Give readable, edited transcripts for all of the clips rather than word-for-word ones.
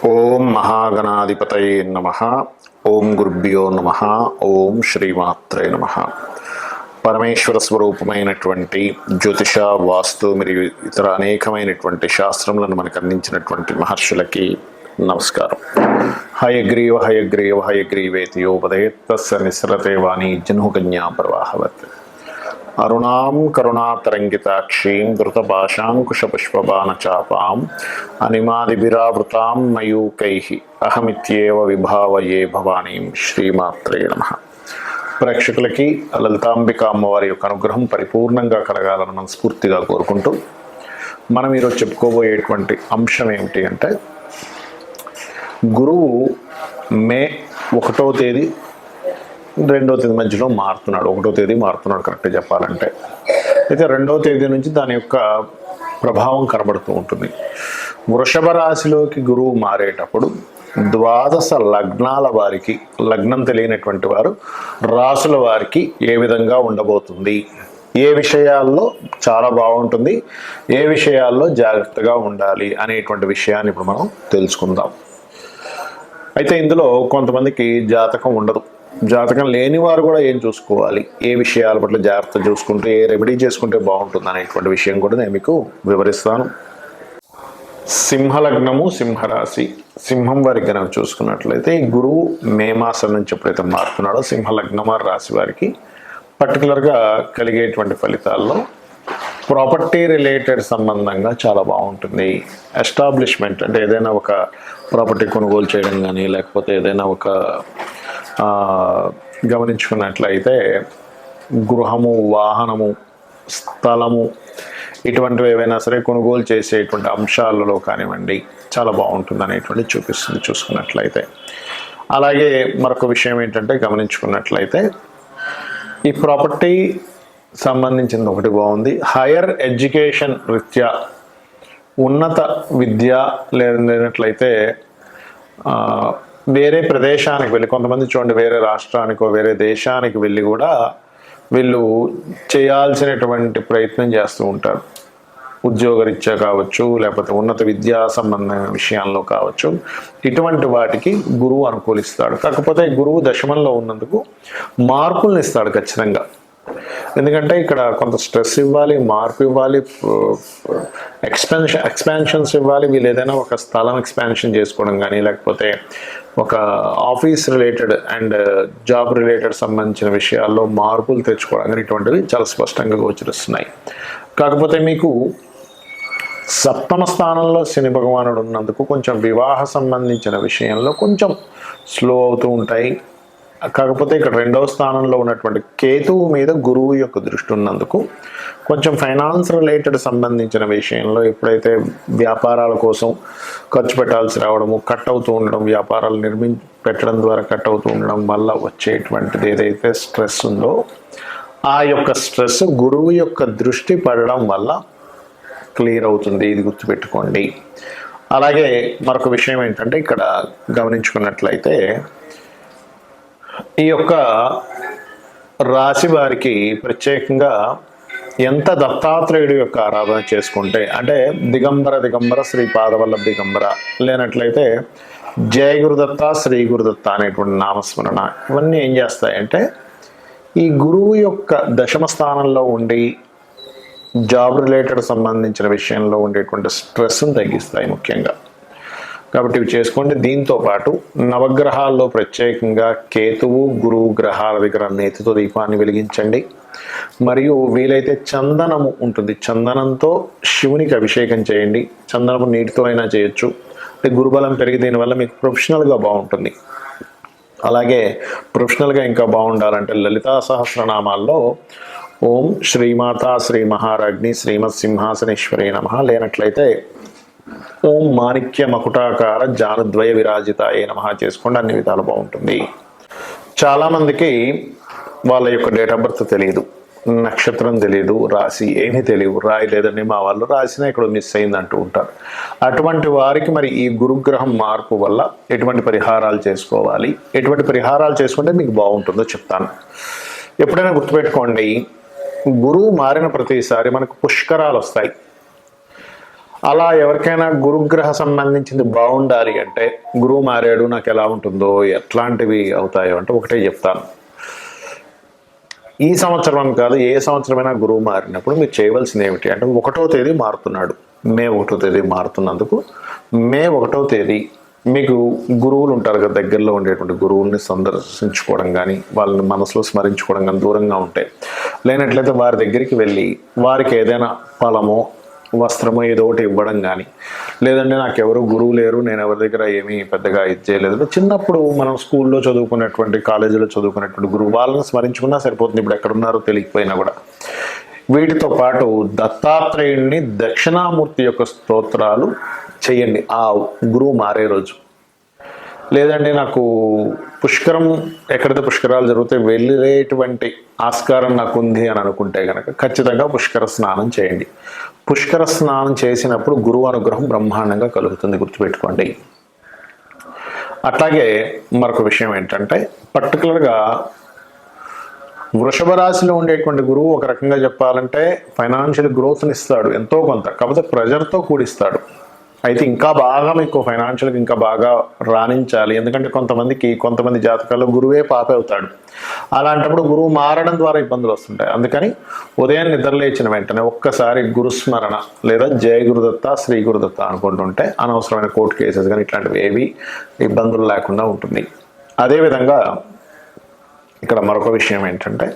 ఓం మహాగణాధిపతయే నమః. ఓం గురుభ్యో నమః. ఓం శ్రీమాత్రే నమః. పరమేశ్వర స్వరూపమైనటువంటి జ్యోతిష, వాస్తు మరియు ఇతర అనేకమైనటువంటి శాస్త్రములను మనకు అందించినటువంటి మహర్షులకి నమస్కారం. హయగ్రీవ హయగ్రీవ హయగ్రీవేతి యోపదేత్ తస్య నిస్సరతే వాణి జన్హుకన్యా ప్రవాహవత్. అరుణాం కరుణాతరంగితాక్షీం ధృతపాశాంకుశపుష్పబాణచాపాం అనిమాదిభిరావృతాం మయూకైః అహమిత్యేవ విభావయే భవానీం. శ్రీమాత్రే నమః. ప్రేక్షకులకి లలితాంబిక అమ్మవారి యొక్క అనుగ్రహం పరిపూర్ణంగా కలగాలని మనస్ఫూర్తిగా కోరుకుంటూ మనం ఈరోజు చెప్పుకోబోయేటువంటి అంశం ఏమిటి అంటే, గురువు మే 1వ తేదీ 2వ తేదీ మధ్యలో మారుతున్నాడు. 1వ తేదీ మారుతున్నాడు కరెక్ట్గా చెప్పాలంటే. అయితే 2వ తేదీ నుంచి దాని యొక్క ప్రభావం కనబడుతూ ఉంటుంది. వృషభ రాశిలోకి గురువు మారేటప్పుడు ద్వాదశ లగ్నాల వారికి, లగ్నం తెలియనటువంటి వారు రాసుల వారికి ఏ విధంగా ఉండబోతుంది, ఏ విషయాల్లో చాలా బాగుంటుంది, ఏ విషయాల్లో జాగ్రత్తగా ఉండాలి అనేటువంటి విషయాన్ని ఇప్పుడు మనం తెలుసుకుందాం. అయితే ఇందులో కొంతమందికి జాతకం ఉండదు. జాతకం లేని వారు కూడా ఏం చూసుకోవాలి, ఏ విషయాల పట్ల జాగ్రత్త చూసుకుంటే, ఏ రెమెడీ చేసుకుంటే బాగుంటుంది అనేటువంటి విషయం కూడా నేను మీకు వివరిస్తాను. సింహలగ్నము, సింహరాశి, సింహం వారికి కనుక చూసుకున్నట్లయితే ఈ గురువు మే మాసం నుంచి ఎప్పుడైతే మారుతున్నాడో సింహలగ్నం రాశి వారికి పర్టికులర్గా కలిగేటువంటి ఫలితాల్లో ప్రాపర్టీ రిలేటెడ్ సంబంధంగా చాలా బాగుంటుంది. ఎస్టాబ్లిష్మెంట్ అంటే ఏదైనా ఒక ప్రాపర్టీ కొనుగోలు చేయడం కానీ, లేకపోతే ఏదైనా ఒక గమనించుకున్నట్లయితే గృహము, వాహనము, స్థలము ఇటువంటివి ఏవైనా సరే కొనుగోలు చేసేటువంటి అంశాలలో కానివ్వండి చాలా బాగుంటుంది అనేటువంటి చూపిస్తుంది చూసుకున్నట్లయితే. అలాగే మరొక విషయం ఏంటంటే, గమనించుకున్నట్లయితే ఈ ప్రాపర్టీ సంబంధించింది ఒకటి బాగుంది. హైయర్ ఎడ్యుకేషన్ రీత్యా ఉన్నత విద్య లేనట్లయితే వేరే ప్రదేశానికి వెళ్ళి, కొంతమంది చూడండి వేరే రాష్ట్రానికో వేరే దేశానికి వెళ్ళి కూడా వీళ్ళు చేయాల్సినటువంటి ప్రయత్నం చేస్తూ ఉంటారు. ఉద్యోగరీత్యా కావచ్చు, లేకపోతే ఉన్నత విద్యా సంబంధమైన విషయాల్లో కావచ్చు. ఇటువంటి వాటికి గురువు అనుకూలిస్తాడు. కాకపోతే గురువు దశమంలో ఉన్నందుకు మార్పులను ఇస్తాడు ఖచ్చితంగా. ఎందుకంటే ఇక్కడ కొంత స్ట్రెస్ ఇవ్వాలి, మార్పు ఇవ్వాలి, ఎక్స్పాన్షన్స్ ఇవ్వాలి. వీళ్ళు ఏదైనా ఒక స్థలం ఎక్స్పాన్షన్ చేసుకోవడం కానీ, లేకపోతే ఒక office related and job related సంబంధించిన విషయాల్లో మార్పులు తెచ్చుకోవడం కానీ ఇటువంటివి చాలా స్పష్టంగా గోచరిస్తున్నాయి. కాకపోతే మీకు సప్తమ స్థానంలో శని భగవానుడు ఉన్నందుకు కొంచెం వివాహ సంబంధించిన విషయంలో కొంచెం స్లో అవుతూ ఉంటాయి. కాకపోతే ఇక్కడ 2వ స్థానంలో ఉన్నటువంటి కేతువు మీద గురువు యొక్క దృష్టి ఉన్నందుకు కొంచెం ఫైనాన్స్ రిలేటెడ్ సంబంధించిన విషయంలో ఎప్పుడైతే వ్యాపారాల కోసం ఖర్చు పెట్టాల్సి రావడము, కట్ అవుతూ ఉండడం, వ్యాపారాలు పెట్టడం ద్వారా కట్ అవుతూ ఉండడం వల్ల వచ్చేటువంటిది ఏదైతే స్ట్రెస్ ఉందో ఆ యొక్క స్ట్రెస్ గురువు యొక్క దృష్టి పడడం వల్ల క్లియర్ అవుతుంది. ఇది గుర్తుపెట్టుకోండి. అలాగే మరొక విషయం ఏంటంటే, ఇక్కడ గమనించుకున్నట్లయితే ఈ యొక్క రాశి వారికి ప్రత్యేకంగా ఎంత దత్తాత్రేయుడు యొక్క ఆరాధన చేసుకుంటే, అంటే దిగంబర శ్రీ పాదవల్లభ దిగంబర లేనట్లయితే జయ గురుదత్త, శ్రీ గురుదత్త అనేటువంటి నామస్మరణ ఇవన్నీ ఏం చేస్తాయంటే ఈ గురువు యొక్క దశమ స్థానంలో ఉండి జాబ్ రిలేటెడ్ సంబంధించిన విషయంలో ఉండేటువంటి స్ట్రెస్ను తగ్గిస్తాయి ముఖ్యంగా. కాబట్టి ఇవి చేసుకోండి. దీంతో పాటు నవగ్రహాల్లో ప్రత్యేకంగా కేతువు, గురువు గ్రహాల దగ్గర నేతితో దీపాన్ని వెలిగించండి. మరియు వీలైతే చందనము ఉంటుంది, చందనంతో శివునికి అభిషేకం చేయండి. చందనము నీటితో అయినా చేయొచ్చు. అంటే గురుబలం పెరిగి దీనివల్ల మీకు ప్రొఫెషనల్గా బాగుంటుంది. అలాగే ప్రొఫెషనల్గా ఇంకా బాగుండాలంటే లలితా సహస్రనామాల్లో ఓం శ్రీమాతా శ్రీ మహారాజ్ఞి శ్రీమత్ సింహాసనేశ్వరి నమః లేనట్లయితే ఓం మాణిక్య మకుటాకార జానుద్వయ విరాజితాయ నమః చేసుకోండి. అన్ని విధాలు బాగుంటుంది. చాలామందికి వాళ్ళ యొక్క డేట్ ఆఫ్ బర్త్ తెలియదు, నక్షత్రం తెలియదు, రాశి ఏమీ తెలియదు. రాయలేదండి మా వాళ్ళు, రాసిన ఇక్కడ మిస్ అయింది అంటూ ఉంటారు. అటువంటి వారికి మరి ఈ గురుగ్రహం మార్పు వల్ల ఎటువంటి పరిహారాలు చేసుకోవాలి, ఎటువంటి పరిహారాలు చేసుకుంటే మీకు బాగుంటుందో చెప్తాను. ఎప్పుడైనా గుర్తుపెట్టుకోండి, గురువు మారిన ప్రతిసారి మనకు పుష్కరాలు వస్తాయి. అలా ఎవరికైనా గురుగ్రహ సంబంధించింది బాగుండాలి అంటే గురువు మారాడు నాకు ఎలా ఉంటుందో ఎట్లాంటివి అవుతాయో అంటే ఒకటే చెప్తాను. ఈ సంవత్సరం అని కాదు, ఏ సంవత్సరమైనా గురువు మారినప్పుడు మీరు చేయవలసింది ఏమిటి అంటే 1వ తేదీ మారుతున్నాడు, మే 1వ తేదీ మారుతున్నందుకు మే 1వ తేదీ మీకు గురువులు ఉంటారు కదా, దగ్గరలో ఉండేటువంటి గురువుల్ని సందర్శించుకోవడం కానీ వాళ్ళని మనసులో స్మరించుకోవడం కానీ దూరంగా ఉంటే, లేనట్లయితే వారి దగ్గరికి వెళ్ళి వారికి ఏదైనా ఫలమో వస్త్రమో ఏదో ఒకటి ఇవ్వడం కానీ, లేదంటే నాకు ఎవరు గురువు లేరు నేను ఎవరి దగ్గర ఏమీ పెద్దగా ఇది చేయలేదు, చిన్నప్పుడు మనం స్కూల్లో చదువుకున్నటువంటి కాలేజీలో చదువుకున్నటువంటి గురువు వాళ్ళని స్మరించుకున్నా సరిపోతుంది, ఇప్పుడు ఎక్కడున్నారో తెలియకపోయినా కూడా. వీటితో పాటు దత్తాత్రేయుడిని దక్షిణామూర్తి యొక్క స్తోత్రాలు చేయండి ఆ గురువు మారే రోజు. లేదంటే నాకు పుష్కరం ఎక్కడైతే పుష్కరాలు జరుగుతాయి వెళ్ళేటువంటి ఆస్కారం నాకు ఉంది అని అనుకుంటే కనుక ఖచ్చితంగా పుష్కర స్నానం చేయండి. పుష్కర స్నానం చేసినప్పుడు గురువు అనుగ్రహం బ్రహ్మాండంగా కలుగుతుంది, గుర్తుపెట్టుకోండి. అట్లాగే మరొక విషయం ఏంటంటే పర్టికులర్గా వృషభ రాశిలో ఉండేటువంటి గురువు ఒక రకంగా చెప్పాలంటే ఫైనాన్షియల్ గ్రోత్ని ఇస్తాడు ఎంతో కొంత, కాకపోతే ప్రెజర్తో కూడిస్తాడు. అయితే ఇంకా బాగా మీకు ఫైనాన్షియల్గా ఇంకా బాగా రాణించాలి, ఎందుకంటే కొంతమంది జాతకాల్లో గురువే పాప అవుతాడు. అలాంటప్పుడు గురువు మారడం ద్వారా ఇబ్బందులు వస్తుంటాయి. అందుకని ఉదయం నిద్రలేచిన వెంటనే ఒక్కసారి గురుస్మరణ లేదా జయ గురుదత్త శ్రీ గురుదత్త అనుకుంటుంటే అనవసరమైన కోర్టు కేసెస్ కానీ ఇట్లాంటివి ఏవి ఇబ్బందులు లేకుండా ఉంటుంది. అదేవిధంగా ఇక్కడ మరొక విషయం ఏంటంటే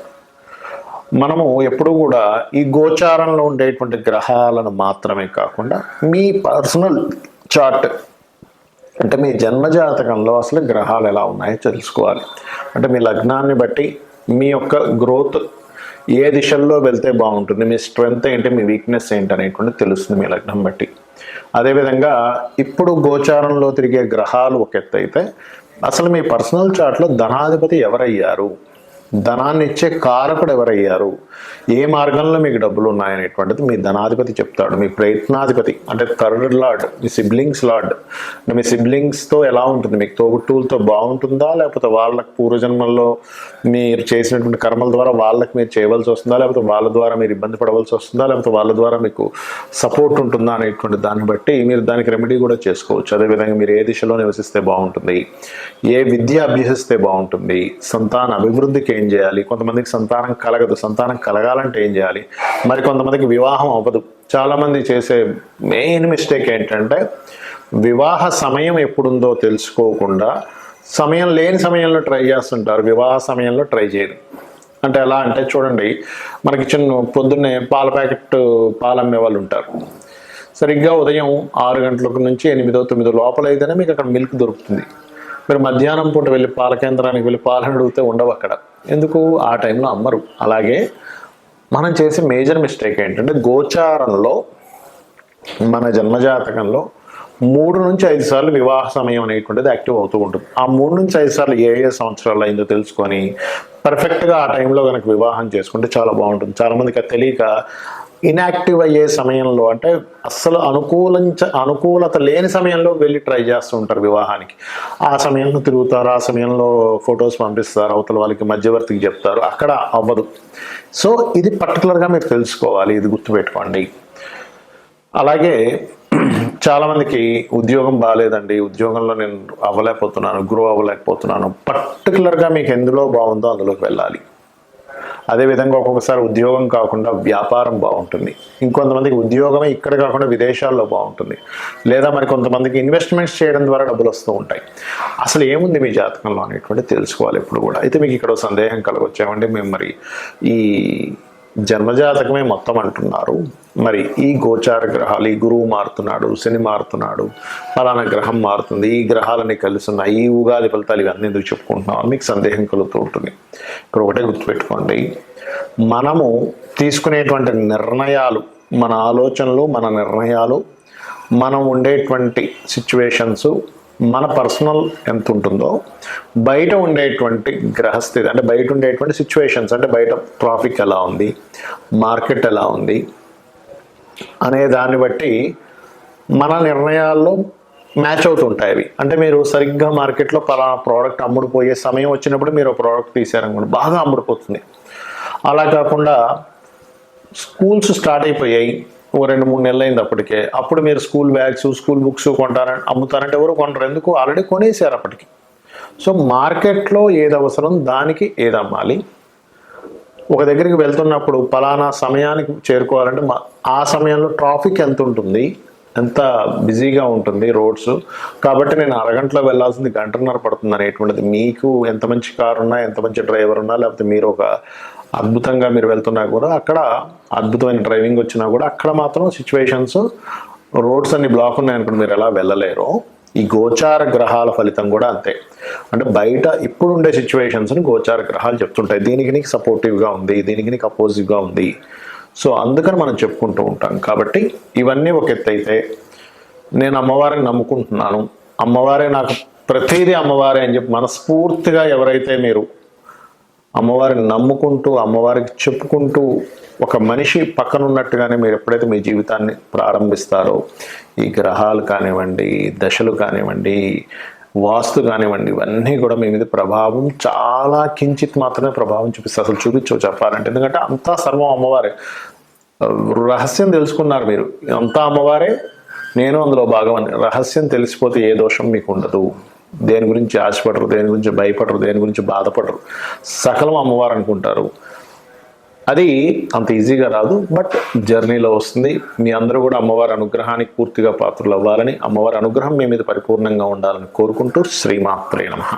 మనము ఎప్పుడు కూడా ఈ గోచారంలో ఉండేటువంటి గ్రహాలను మాత్రమే కాకుండా మీ పర్సనల్ చార్ట్ అంటే మీ జన్మజాతకంలో అసలు గ్రహాలు ఎలా ఉన్నాయో తెలుసుకోవాలి. అంటే మీ లగ్నాన్ని బట్టి మీ యొక్క గ్రోత్ ఏ దిశల్లో వెళ్తే బాగుంటుంది, మీ స్ట్రెంగ్త్ ఏంటి, మీ వీక్నెస్ ఏంటి అనేటువంటి తెలుస్తుంది మీ లగ్నం బట్టి. అదేవిధంగా ఇప్పుడు గోచారంలో తిరిగే గ్రహాలు ఒక ఎత్తు అయితే అసలు మీ పర్సనల్ చార్ట్లో ధనాధిపతి ఎవరయ్యారు, ధనాన్ని ఇచ్చే కారకుడు ఎవరయ్యారు, ఏ మార్గంలో మీకు డబ్బులు ఉన్నాయనేటువంటిది మీ ధనాధిపతి చెప్తాడు. మీ ప్రయత్నాధిపతి అంటే థర్డ్ లార్డ్, మీ సిబ్లింగ్స్ లార్డ్, మీ సిబ్లింగ్స్తో ఎలా ఉంటుంది, మీకు తోబుట్టువులతో బాగుంటుందా, లేకపోతే వాళ్ళకి పూర్వజన్మల్లో మీరు చేసినటువంటి కర్మల ద్వారా వాళ్ళకి మీరు చేయవలసి వస్తుందా, లేకపోతే వాళ్ళ ద్వారా మీరు ఇబ్బంది పడవలసి వస్తుందా, లేకపోతే వాళ్ళ ద్వారా మీకు సపోర్ట్ ఉంటుందా అనేటువంటి దాన్ని బట్టి మీరు దానికి రెమెడీ కూడా చేసుకోవచ్చు. అదేవిధంగా మీరు ఏ దిశలో నివసిస్తే బాగుంటుంది, ఏ విద్య అభ్యసిస్తే బాగుంటుంది, సంతాన అభివృద్ధికి ఏం చేయాలి, కొంతమందికి సంతానం కలగదు, సంతానం కలగాలంటే ఏం చేయాలి, మరి కొంతమందికి వివాహం అవ్వదు. చాలామంది చేసే మెయిన్ మిస్టేక్ ఏంటంటే వివాహ సమయం ఎప్పుడుందో తెలుసుకోకుండా సమయం లేని సమయంలో ట్రై చేస్తుంటారు, వివాహ సమయంలో ట్రై చేయరు. అంటే ఎలా అంటే చూడండి, మనకి పొద్దున్నే పాల ప్యాకెట్ పాలు అమ్మే వాళ్ళు ఉంటారు. సరిగ్గా ఉదయం 6 గంటల నుంచి 8, 9 లోపల అయితేనే మీకు అక్కడ మిల్క్ దొరుకుతుంది. మీరు మధ్యాహ్నం పూట వెళ్ళి పాల కేంద్రానికి వెళ్ళి పాలను అడిగితే ఉండవు అక్కడ, ఎందుకు ఆ టైంలో అమ్మరు. అలాగే మనం చేసే మేజర్ మిస్టేక్ ఏంటంటే గోచారంలో మన జన్మజాతకంలో 3 నుంచి 5 సార్లు వివాహ సమయం అనేటువంటిది యాక్టివ్ అవుతూ ఉంటుంది. ఆ 3 నుంచి 5 సార్లు ఏ సంవత్సరాలు అయిందో తెలుసుకొని పర్ఫెక్ట్గా ఆ టైంలో కనుక వివాహం చేసుకుంటే చాలా బాగుంటుంది. చాలామందికి తెలియక ఇన్యాక్టివ్ అయ్యే సమయంలో అంటే అస్సలు అనుకూలత లేని సమయంలో వెళ్ళి ట్రై చేస్తూ ఉంటారు వివాహానికి. ఆ సమయంలో తిరుగుతారు, ఆ సమయంలో ఫొటోస్ పంపిస్తారు, అవతల వాళ్ళకి మధ్యవర్తికి చెప్తారు, అక్కడ అవ్వదు. సో ఇది పర్టికులర్గా మీరు తెలుసుకోవాలి, ఇది గుర్తుపెట్టుకోండి. అలాగే చాలామందికి ఉద్యోగం బాగాలేదండి, ఉద్యోగంలో నేను గ్రో అవ్వలేకపోతున్నాను. పర్టికులర్గా మీకు ఎందులో బాగుందో అందులోకి వెళ్ళాలి. అదేవిధంగా ఒక్కొక్కసారి ఉద్యోగం కాకుండా వ్యాపారం బాగుంటుంది, ఇంకొంతమందికి ఉద్యోగమే ఇక్కడ కాకుండా విదేశాల్లో బాగుంటుంది, లేదా మరి కొంతమందికి ఇన్వెస్ట్మెంట్స్ చేయడం ద్వారా డబ్బులు వస్తూ ఉంటాయి. అసలు ఏముంది మీ జాతకంలో అనేటువంటి తెలుసుకోవాలి ఎప్పుడు కూడా. అయితే మీకు ఇక్కడ సందేహం కలగొచ్చామండి, మేము మరి ఈ జన్మజాతకమే మొత్తం అంటున్నారు, మరి ఈ గోచార గ్రహాలు, ఈ గురువు మారుతున్నాడు, శని మారుతున్నాడు, ఫలానా గ్రహం మారుతుంది, ఈ గ్రహాలన్నీ కలిసి ఉన్నాయి, ఈ ఉగాది ఫలితాలు ఇవన్నీ ఎందుకు చెప్పుకుంటున్నాం మీకు సందేహం కలుగుతూ ఉంటుంది. ఇక్కడ ఒకటే గుర్తుపెట్టుకోండి, మనము తీసుకునేటువంటి నిర్ణయాలు, మన ఆలోచనలు, మన నిర్ణయాలు, మనం ఉండేటువంటి సిచ్యువేషన్స్, మన పర్సనల్ ఎంత ఉంటుందో బయట ఉండేటువంటి గ్రహస్థితి అంటే బయట ఉండేటువంటి సిచ్యువేషన్స్ అంటే బయట ట్రాఫిక్ ఎలా ఉంది, మార్కెట్ ఎలా ఉంది అనే దాన్ని బట్టి మన నిర్ణయాల్లో మ్యాచ్ అవుతుంటాయి అవి. అంటే మీరు సరిగ్గా మార్కెట్లో పలానా ప్రోడక్ట్ అమ్ముడుపోయే సమయం వచ్చినప్పుడు మీరు ప్రోడక్ట్ తీసారనుకోండి, బాగా అమ్ముడుపోతుంది. అలా కాకుండా స్కూల్స్ స్టార్ట్ అయిపోయాయి, ఓ 2-3 నెలలు అయింది అప్పటికే. అప్పుడు మీరు స్కూల్ బ్యాగ్స్, స్కూల్ బుక్స్ కొంటారని అమ్ముతారంటే ఎవరు కొనరు. ఎందుకు? ఆల్రెడీ కొనేసారు అప్పటికి. సో మార్కెట్లో ఏది అవసరం దానికి ఏది అమ్మాలి. ఒక దగ్గరికి వెళ్తున్నప్పుడు పలానా సమయానికి చేరుకోవాలంటే ఆ సమయంలో ట్రాఫిక్ ఎంత ఉంటుంది, ఎంత బిజీగా ఉంటుంది రోడ్స్, కాబట్టి నేను అరగంటలో వెళ్ళాల్సింది గంటన్నర పడుతుంది అనేటువంటిది. మీకు ఎంత మంచి కారు ఉన్నా, ఎంత మంచి డ్రైవర్ ఉన్నా, లేకపోతే మీరు ఒక అద్భుతంగా మీరు వెళ్తున్నా కూడా, అక్కడ అద్భుతమైన డ్రైవింగ్ వచ్చినా కూడా అక్కడ మాత్రం సిచ్యువేషన్స్, రోడ్స్ అన్ని బ్లాక్ ఉన్నాయనుకోండి, మీరు ఎలా వెళ్ళలేరు. ఈ గోచార గ్రహాల ఫలితం కూడా అంతే. అంటే బయట ఇప్పుడు ఉండే సిచ్యువేషన్స్ని గోచార గ్రహాలు చెప్తుంటాయి. దీనికి నీకు సపోర్టివ్గా ఉంది, దీనికి నీకు అపోజివ్గా ఉంది. సో అందుకని మనం చెప్పుకుంటూ ఉంటాం. కాబట్టి ఇవన్నీ ఒక ఎత్తు అయితే, నేను అమ్మవారిని నమ్ముకుంటున్నాను, అమ్మవారే నాకు ప్రతిదీ అమ్మవారే అని చెప్పి మనస్ఫూర్తిగా ఎవరైతే మీరు అమ్మవారిని నమ్ముకుంటూ అమ్మవారికి చెప్పుకుంటూ ఒక మనిషి పక్కన ఉన్నట్టుగానే మీరు ఎప్పుడైతే మీ జీవితాన్ని ప్రారంభిస్తారో, ఈ గ్రహాలు కానివ్వండి, దశలు కానివ్వండి, వాస్తు కానివ్వండి, ఇవన్నీ కూడా మీ మీద ప్రభావం చాలా కించిత్ మాత్రమే ప్రభావం చూపిస్తారు. అసలు చూపించవు చెప్పాలంటే. ఎందుకంటే అంతా సర్వం అమ్మవారే. రహస్యం తెలుసుకున్నారు మీరు, అంతా అమ్మవారే, నేను అందులో భాగం అని. రహస్యం తెలిసిపోతే ఏ దోషం మీకు ఉండదు. దేని గురించి ఆశపడరు, దేని గురించి భయపడరు, దేని గురించి బాధపడరు. సకలం అమ్మవారు అనుకుంటారు. అది అంత ఈజీగా రాదు, బట్ జర్నీలో వస్తుంది. మీ అందరూ కూడా అమ్మవారి అనుగ్రహానికి పూర్తిగా పాత్రలు అవ్వాలని, అమ్మవారి అనుగ్రహం మీ మీద పరిపూర్ణంగా ఉండాలని కోరుకుంటూ శ్రీమాత్రే నమః.